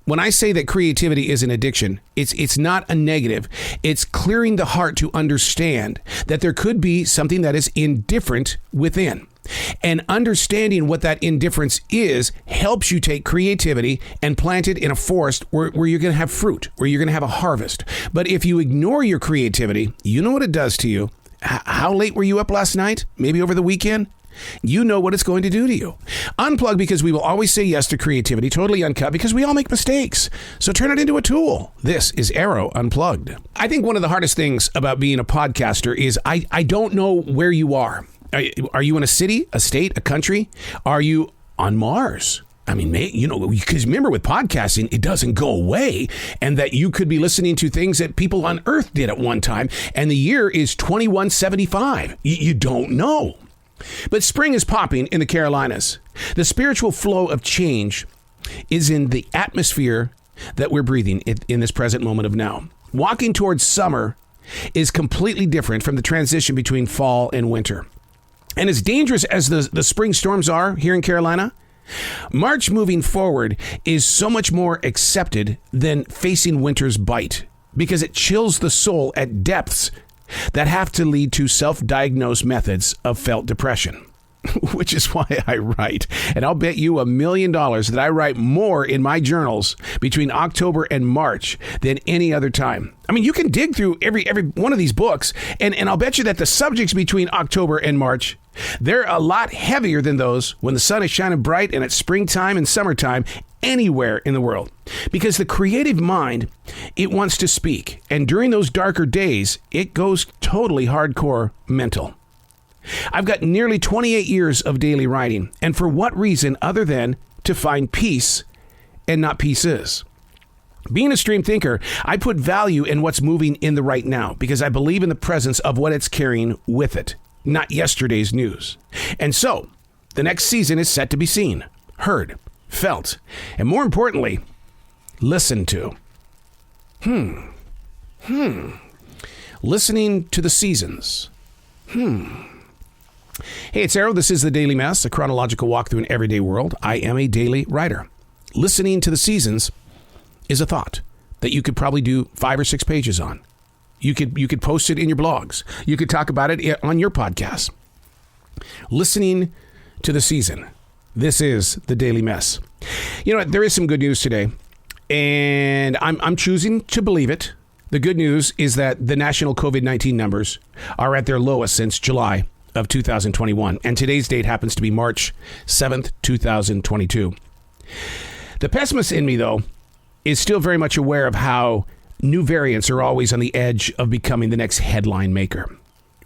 When I say that creativity is an addiction, it's not a negative. It's clearing the heart to understand that there could be something that is indifferent within. And understanding what that indifference is helps you take creativity and plant it in a forest where you're going to have fruit, where you're going to have a harvest. But if you ignore your creativity, you know what it does to you. How late were you up last night? Maybe over the weekend? You know what it's going to do to you. Unplug, because we will always say yes to creativity, totally uncut, because we all make mistakes. So turn it into a tool. This is Arroe Unplugged. I think one of the hardest things about being a podcaster is I don't know where you are. Are you in a city, a state, a country? Are you on Mars? I mean, because remember with podcasting, it doesn't go away, and that you could be listening to things that people on Earth did at one time, and the year is 2175. You don't know. But spring is popping in the Carolinas. The spiritual flow of change is in the atmosphere that we're breathing in this present moment of now. Walking towards summer is completely different from the transition between fall and winter. And as dangerous as the spring storms are here in Carolina, March moving forward is so much more accepted than facing winter's bite, because it chills the soul at depths that have to lead to self-diagnosed methods of felt depression, which is why I write. And I'll bet you $1 million that I write more in my journals between October and March than any other time. I mean, you can dig through every one of these books, and I'll bet you that the subjects between October and March, they're a lot heavier than those when the sun is shining bright and it's springtime and summertime anywhere in the world. Because the creative mind, it wants to speak. And during those darker days, it goes totally hardcore mental. I've got nearly 28 years of daily writing. And for what reason other than to find peace and not pieces? Being a stream thinker, I put value in what's moving in the right now because I believe in the presence of what it's carrying with it, not yesterday's news. And so, the next season is set to be seen, heard, felt, and more importantly, listened to. Listening to the seasons. Hey, it's Arroe. This is The Daily Mess, a chronological walk through an everyday world. I am a daily writer. Listening to the seasons is a thought that you could probably do 5 or 6 pages on. You could post it in your blogs. You could talk about it on your podcast. Listening to the season. This is The Daily Mess. You know what? There is some good news today, and I'm choosing to believe it. The good news is that the national COVID-19 numbers are at their lowest since July of 2021, and today's date happens to be March 7th, 2022. The pessimist in me, though, is still very much aware of how new variants are always on the edge of becoming the next headline maker,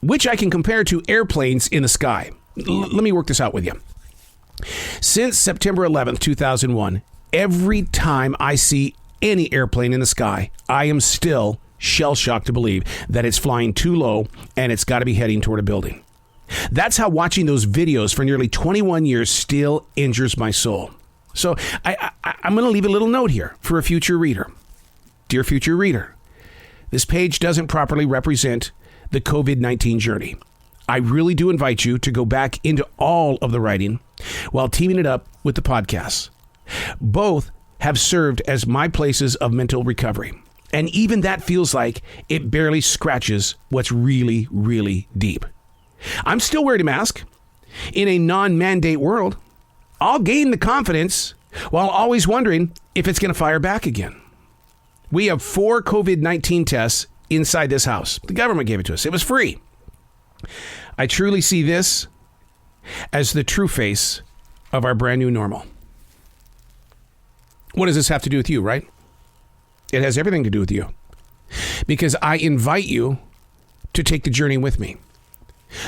which I can compare to airplanes in the sky. Let me work this out with you. Since September 11th, 2001, every time I see any airplane in the sky, I am still shell-shocked to believe that it's flying too low and it's got to be heading toward a building. That's how watching those videos for nearly 21 years still injures my soul. So I'm going to leave a little note here for a future reader. Dear future reader, this page doesn't properly represent the COVID-19 journey. I really do invite you to go back into all of the writing while teaming it up with the podcasts. Both have served as my places of mental recovery. And even that feels like it barely scratches what's really, really deep. I'm still wearing a mask. In a non-mandate world, I'll gain the confidence while always wondering if it's going to fire back again. We have 4 COVID-19 tests inside this house. The government gave it to us. It was free. I truly see this as the true face of our brand new normal. What does this have to do with you, right? It has everything to do with you. Because I invite you to take the journey with me.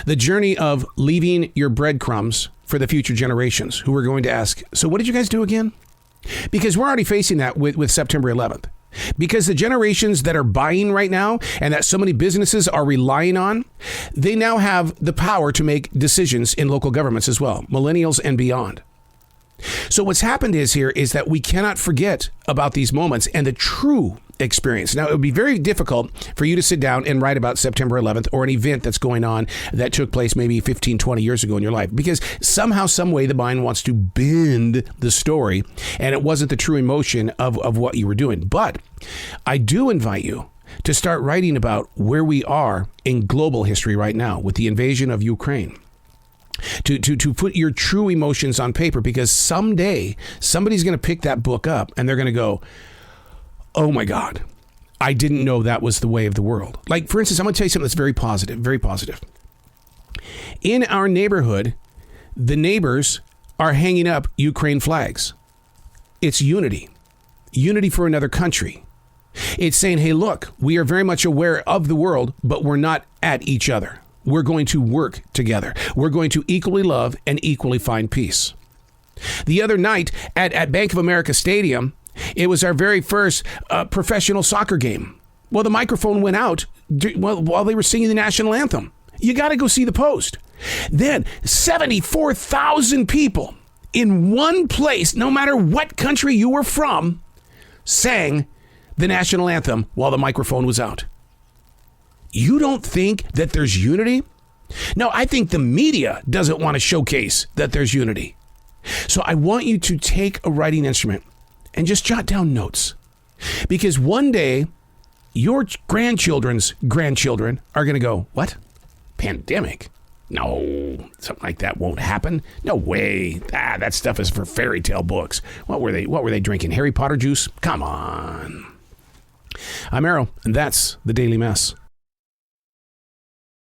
The journey of leaving your breadcrumbs for the future generations who are going to ask, so what did you guys do again? Because we're already facing that with September 11th. Because the generations that are buying right now and that so many businesses are relying on, they now have the power to make decisions in local governments as well, millennials and beyond. So what's happened is that we cannot forget about these moments and the true experience. Now, it would be very difficult for you to sit down and write about September 11th or an event that's going on that took place maybe 15, 20 years ago in your life, because somehow, some way, the mind wants to bend the story, and it wasn't the true emotion of what you were doing. But I do invite you to start writing about where we are in global history right now with the invasion of Ukraine. To put your true emotions on paper, because someday somebody's going to pick that book up and they're going to go, oh my God, I didn't know that was the way of the world. Like, for instance, I'm going to tell you something that's very positive, very positive. In our neighborhood, the neighbors are hanging up Ukraine flags. It's unity for another country. It's saying, hey, look, we are very much aware of the world, but we're not at each other. We're going to work together. We're going to equally love and equally find peace. The other night at Bank of America Stadium, it was our very first professional soccer game. Well, the microphone went out while they were singing the national anthem. You got to go see the post. Then 74,000 people in one place, no matter what country you were from, sang the national anthem while the microphone was out. You don't think that there's unity? No, I think the media doesn't want to showcase that there's unity. So I want you to take a writing instrument and just jot down notes. Because one day, your grandchildren's grandchildren are going to go, what? Pandemic? No, something like that won't happen. No way. That stuff is for fairy tale books. What were they drinking? Harry Potter juice? Come on. I'm Arroe, and that's the Daily Mess.